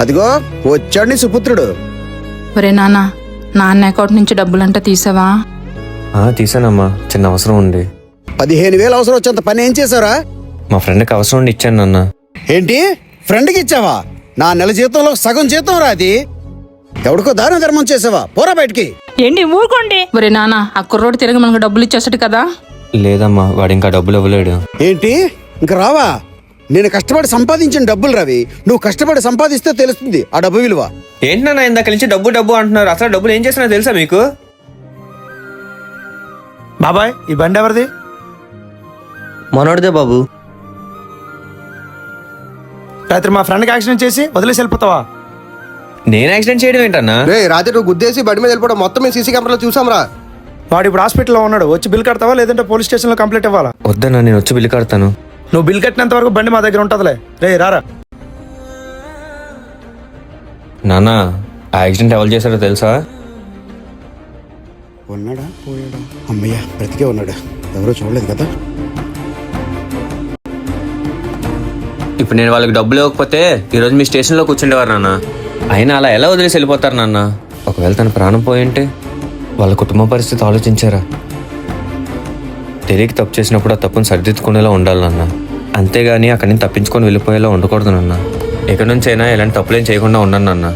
అదిగో వచ్చాడు నీ సుపుత్రుడు. ఒరే నాన్న అకౌంట్ నుంచి డబ్బులంటే తీసావా? తీసానమ్మా, చిన్న అవసరం ఉంది. 15,000 అవసరం వచ్చేంత పని ఏం చేశారా? మా ఫ్రెండ్కి అవసరం ఉండి ఇచ్చాను నాన్న. ఏంటి, ఫ్రెండ్కి ఇచ్చావా? నా నెల జీతంలో సగం జీతం రా అది. ఎవడికో దాన ధర్మం చేసావా? పోరా బయటికి. ఏంటి ఊరుకోండి. ఒరే నాన్న, ఆ కుర్రోడు తిరిగి మనకు డబ్బులు ఇచ్చేసాడు కదా. లేదమ్మా, వాడు ఇంకా డబ్బులు ఇవ్వలేడు. ఏంటి, ఇంకా రావా? నేను కష్టపడి సంపాదించిన డబ్బులు రవి. నువ్వు కష్టపడి సంపాదిస్తే తెలుస్తుంది ఆ డబ్బు విలువ. ఏంటి నాన్న ఇందాక నుంచి డబ్బు డబ్బు అంటున్నారు? అసలు డబ్బులు ఏం చేసినా తెలుసా మీకు? బాబాయ్, ఈ బండి ఎవరిది? మనోడిదే బాబు. రాత్రి మా ఫ్రెండ్కి యాక్సిడెంట్ చేసి వదిలేసి వెళ్ళిపోతావా? నేను యాక్సిడెంట్ చేయడం ఏంటన్నా? రాత్రి నువ్వు గుద్దేసి బండి మీద వెళ్ళిపోవడం మొత్తం మేము సీసీ కెమెరాలో చూసాంరా. వాడు ఇప్పుడు హాస్పిటల్లో ఉన్నాడు. వచ్చి బిల్ కడతావా లేదంటే పోలీస్ స్టేషన్లో కంప్లైంట్ ఇవ్వాలా? వద్దన్నా, నేను వచ్చి బిల్లు కడతాను. నువ్వు బిల్ కట్టినంత వరకు బండి మా దగ్గర ఉంటుందిలే. రారా. నాన్న, ఆ యాక్సిడెంట్ ఎవరు చేశారో తెలుసా? ఉన్నాడా పోయాడా? అమ్మయ్య, బ్రతికే ఉన్నాడు. ఎవరో చూడలేదు కదా. ఇప్పుడు నేను వాళ్ళకి డబ్బులు ఇవ్వకపోతే ఈరోజు మీ స్టేషన్లో కూర్చుండేవారు నాన్న. అయినా అలా ఎలా వదిలేసి వెళ్ళిపోతారు నాన్న? ఒకవేళ తన ప్రాణం పోయింటే వాళ్ళ కుటుంబ పరిస్థితి ఆలోచించారా? తెలియక తప్పు చేసినప్పుడు ఆ తప్పును సరిదిద్దుకునేలా ఉండాలి నాన్న. అంతేగాని అక్కడి నుంచి తప్పించుకొని వెళ్ళిపోయేలా ఉండకూడదు నాన్న. ఎక్కడి నుంచి అయినా ఇలాంటి తప్పులేం చేయకుండా ఉన్నాను నాన్న.